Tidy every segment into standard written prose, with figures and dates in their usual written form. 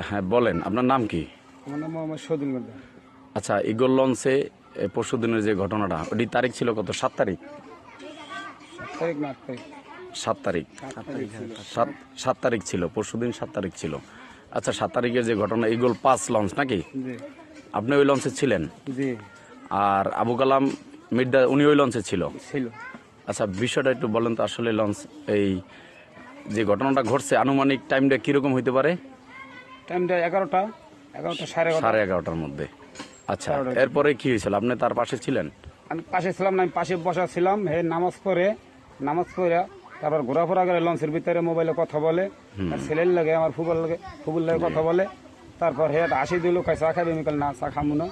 হ্যাঁ বলেন, আপনার নাম কি? আমার নাম মোহাম্মদ শহীদুল মির্জা। আচ্ছা, ইগল লঞ্চে পরশু দিনের যে ঘটনাটা, ওটি তারিখ ছিল কত? 7 তারিখ? 7 তারিখ না 8 তারিখ? 7 তারিখ। 7 তারিখ ছিল, পরশু দিন 7 তারিখ ছিল। আচ্ছা, 7 তারিখের যে ঘটনা, ইগল 5 লঞ্চ নাকি? জি আপনি ওই লঞ্চে ছিলেন? জি আর আবু কালাম মির্জা উনি ওই লঞ্চে ছিল? ছিল। আচ্ছা, বিষয়টা একটু বলেন তো, আসলে লঞ্চ এই যে ঘটনাটা ঘটছে আনুমানিক টাইমটা কীরকম হইতে পারে? টাইমটা 11টা 11টা 11:30। 11:30টার মধ্যে। আচ্ছা, এরপরে কি হয়েছিল? আপনি তার পাশে ছিলেন? আমি পাশে ছিলাম না, আমি পাশে বসা ছিলাম। হে নামাজ পড়ে তারপর ঘোরাফেরা করে লঞ্চের ভিতরে মোবাইলে কথা বলে, আর ছেলের লাগে আমার ফুবুল লাগে কথা বলে। তারপর হে আসি দিল, খাই চা খাইবে? আমি না, চা খামু না,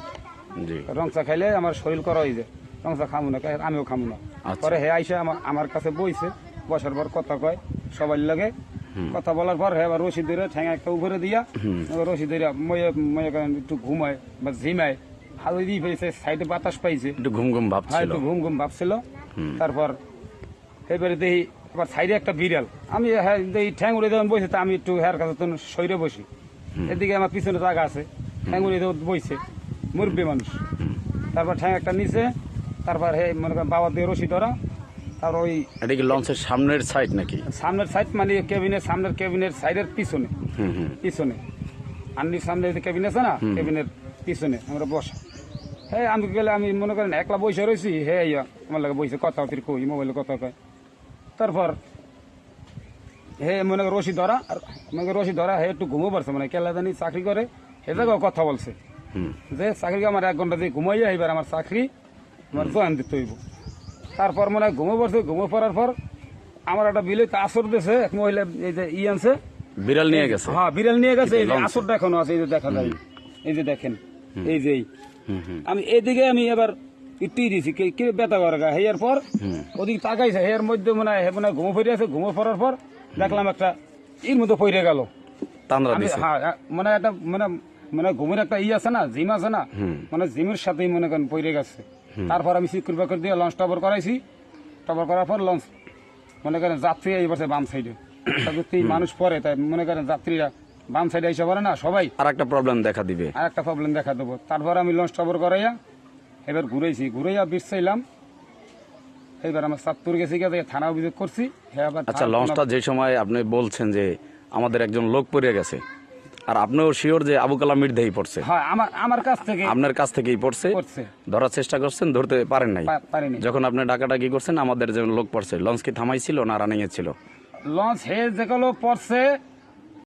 জি। রং চা খাইলে আমার শরীর করা হয়ে যায়, রং চা খামু না, আমিও খামু না। পরে হে আইসে আমার কাছে বইছে, বসার পর কথা কয় সবাই লাগে। কথা বলার পর হে আবার রশি ধরে ঠ্যাঙা একটা উপরে দিয়া, রশি ধরে একটু ঘুমায় বা ঝিমায়, হালুই দিয়ে ফেলেছে, সাইডে বাতাস পাইছে, একটু ঘুম ঘুম ভাব ছিল। একটু ঘুম ঘুম ভাবছিল। তারপর এবারে দেখি আবার সাইডে একটা বিড়াল, আমি হ্যাঁ দেখি ঠ্যাং উড়ে যখন বসে, তা আমি একটু হেয়ার কাছে তখন সইরে বসি। এদিকে আমার পিছনে জায়গা আছে, ঠ্যাং উড়ে বইছে, মুরব্বী মানুষ। তারপর ঠ্যাং একটা নিচে, তারপর হে মনে করেন বাবার দিয়ে রশি ধরা। তারপর ওই এটা কি লঞ্চের সামনের সাইড নাকি? সামনের সাইড মানে সামনের কেবিনের সাইডের পিছনে, পিছনে আন্নির সামনে যে কেবিন আছে না, কেবিনের পিছনে আমরা বসা। হ্যাঁ আমি গেলে আমি মনে করেন একলা বসে রয়েছি, হ্যাঁ ইয়া আমার লাগে বসে কথা হতে কই, মোবাইলে কথা কয়। তারপর হে মনে করেন রশি ধরা, আর মনে করেন রশি ধরা, হে একটু ঘুমো পারছে, মানে কেলা জানি চাকরি করে, সে জায়গায় কথা বলছে যে চাকরি আমার 1 ঘন্টা দিয়ে ঘুমাইয়া, এবার আমার চাকরি আমার জয়েন দিতে হইব। তারপর মনে হয় ঘুমো পড়ছে, ঘুমো পড়ার পর আমার একটা বিলে আসর দিয়েছে, এক মহিলা এই যে আনছে, বিড়াল নিয়ে গেছে। হ্যাঁ বিড়াল নিয়ে গেছে, এই যে আসরটা এখনো আছে, এই যে দেখা যায়, এই যে দেখেন, এই যে আমি এইদিকে আমি এবার ইটি দিছি কি ব্যথা করে গা, হেয়ার পর ওদিকে তাকাইছে, হেয়ার মধ্যে মনে হয় ঘুমো ফিরে আছে, ঘুমো পড়ার পর দেখলাম একটা এর মধ্যে পড়ে গেল। তান্দ্রা আমি দিছে। হ্যাঁ মানে একটা মানে ঘুমের একটা আছে না, জিম আছে না, মানে জিমের সাথেই মনে করেন পড়ে গেছে। তারপর আমি সিকিউর বাকর দিয়ে লঞ্চ টবার করাইছি, টবার করার পর লঞ্চ মনে করেন যাত্রী এই বসে বাম সাইডে, মানুষ পরে, তাই মনে করেন যাত্রীরা বাম সাইডে এসে পারে না সবাই, আর একটা প্রবলেম দেখা দিবে, আর একটা প্রবলেম দেখা দেবো। তারপর আমি লঞ্চ টবার করাইয়া এবার ঘুরাইয়া বিরসাইলাম। এবার আমার চাঁদপুর গেছি, গিয়ে থানা অভিযোগ করছি। হ্যাঁ আবার আচ্ছা, লঞ্চটা যে সময় আপনি বলছেন যে আমাদের একজন লোক পড়ে গেছে, আর আপনিও শিওর যে আবু কালাম মির্জাই পড়ছে? হ্যাঁ আমার কাছ থেকে, আপনার কাছ থেকেই পড়ছে। ধরার চেষ্টা করছেন, ধরতে পারেন নাই? পারিনি। যখন আপনি ডাকাডাকি করছেন, আমাদের যে লোক পড়ছে, লঞ্চ কি থামাইছিল না রানিং এ ছিল? লঞ্চ হে যেগুলো পড়ছে